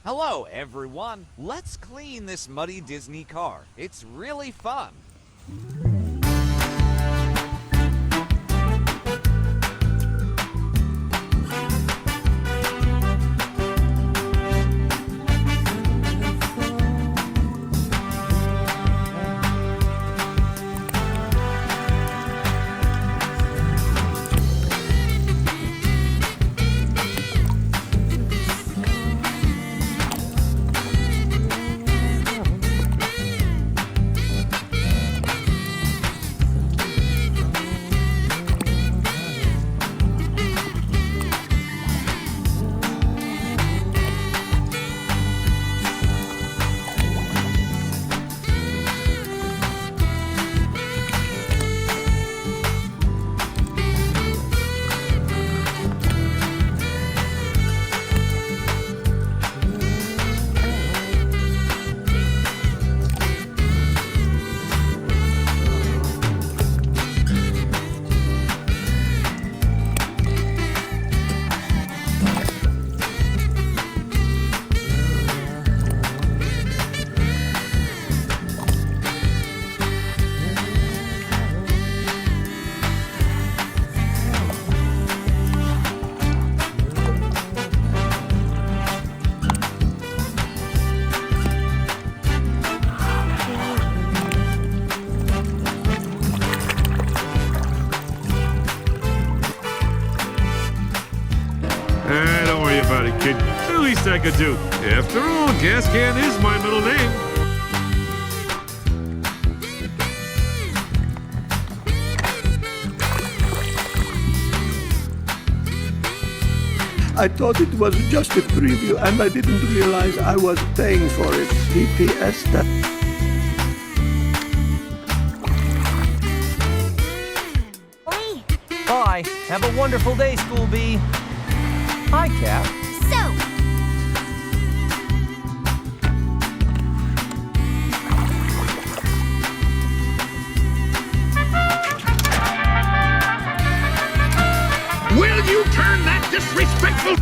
Hello, everyone. Let's clean this muddy Disney car. It's really fun. Don't worry about it, kid. The least I could do. After all, gas can is my middle name. I thought it was just a preview and I didn't realize I was paying for it. DPS that. Bye. Have a wonderful day, School B. Hi, Cap. So, Will you turn that disrespectful...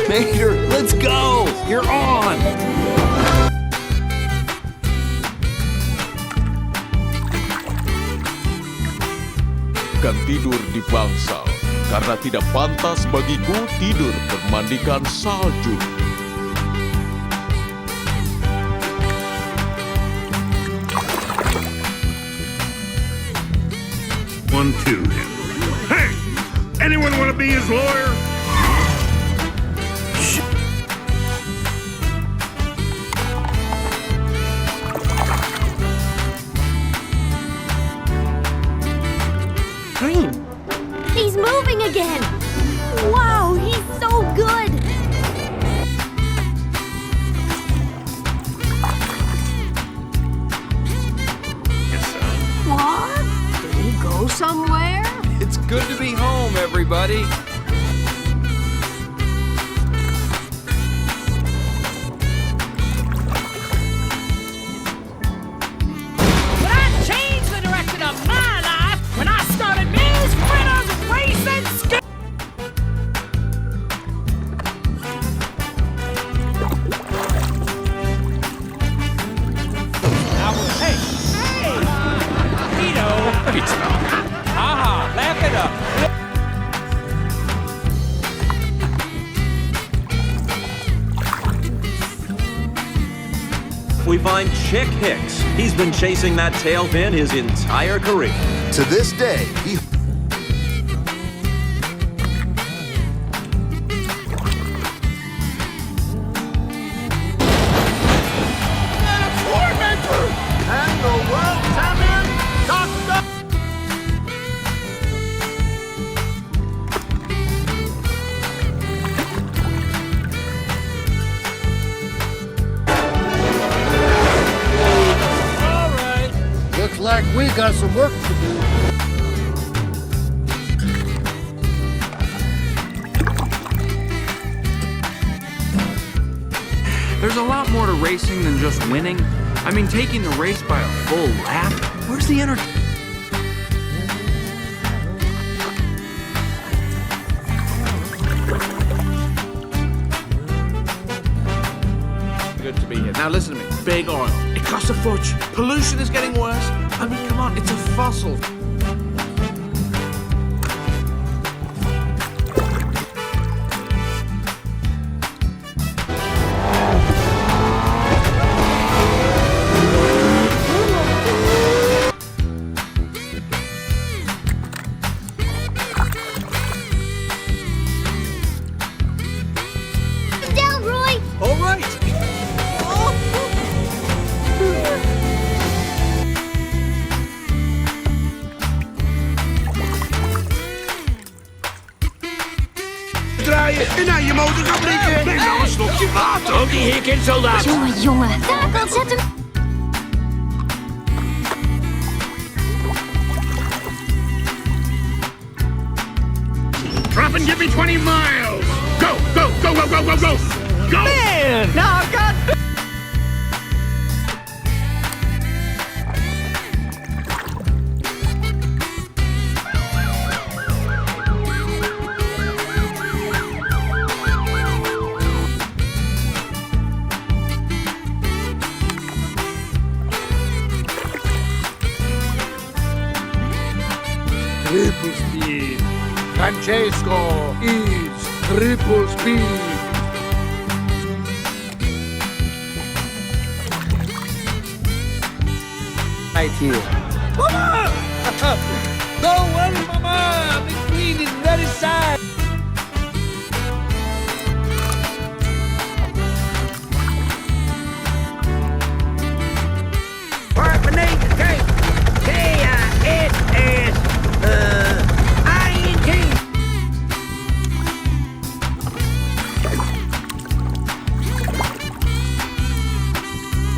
Mater, let's go! You're on! Bukan tidur di bangsal, karena tidak pantas bagiku tidur bermandikan salju. One, two. Hey! Anyone want to be his lawyer? Green. He's moving again. Wow, he's so good. What? Did he go somewhere? It's good to be home, everybody. When I changed the direction of my life, when I started Ms. Winner's Racing Ski. Hey! Vito! Haha, laugh it up. We find Chick Hicks. He's been chasing that tail fin his entire career. To this day, he... And the world champion, Dr. Looks like we got some work to do. There's a lot more to racing than just winning. I mean, taking the race by a full lap. Where's the energy? be here. Now listen to me. Big oil. It costs a fortune. Pollution is getting worse. I mean, come on, it's a fossil. Down, Roy! All right. Draaien en aan je motor gaan blikken. Neem nou een slokje water. Ook die hier, kindsoldaat. Jongen. Takel, zet hem... Drop and give me 20 miles. Go, go, go, go, go, go, go. Go. Man, now I've got... Triple speed. Francesco is triple speed. Right here. Mama! Don't worry, Mama. The queen is very sad.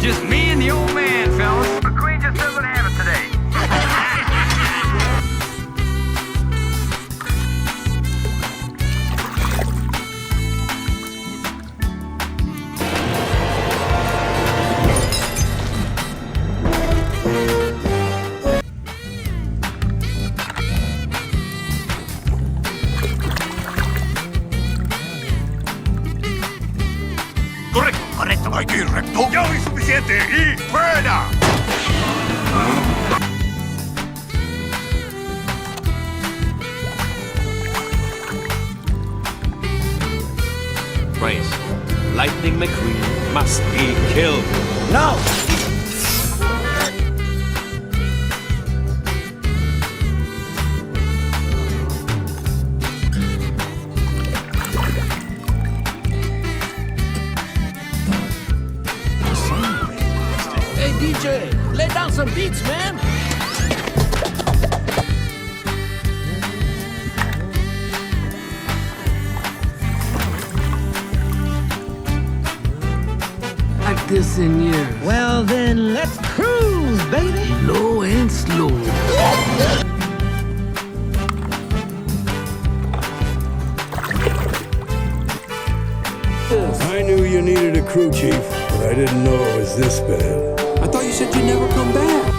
Just me and the old man, fellas. The queen just doesn't have it today. Correcto. Hay que ir recto. Ya es suficiente. Y fuera. Praise. Lightning McQueen must be killed. No! Hey, DJ, lay down some beats, man. Like this in years. Well, then, let's cruise, baby. Low and slow. I knew you needed a crew chief, but I didn't know it was this bad. I thought you said you'd never come back.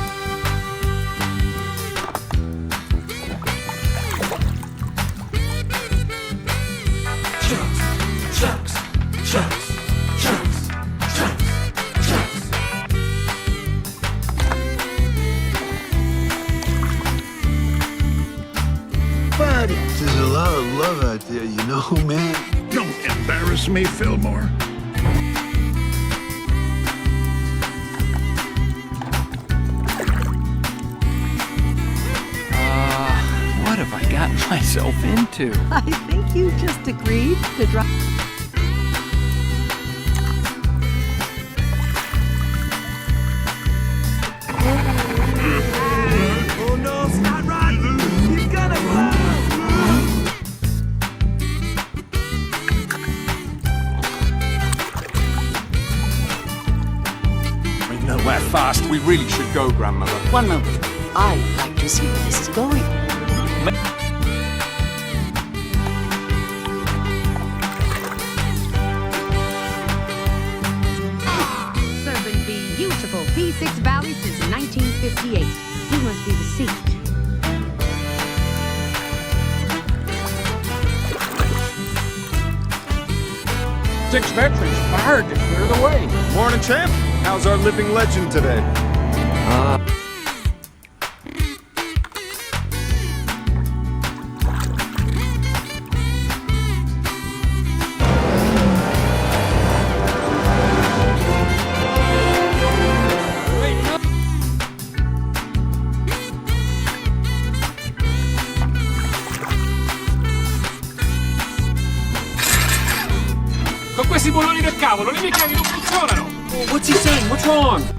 There's a lot of love out there, you know, man. Don't embarrass me, Fillmore. What have I gotten myself into? I think you just agreed to drop. Oh no, Scott Rod! He's gonna blow! We know how fast we really should go, Grandmother. One moment. I'd like to see where this is going. Serving beautiful P6 Valley since 1958. He must be the seat. 6 veterans fired to clear the way. Morning, champ. How's our living legend today? Con questi bulloni del cavolo, le mie chiavi non funzionano! What's he saying? What's wrong?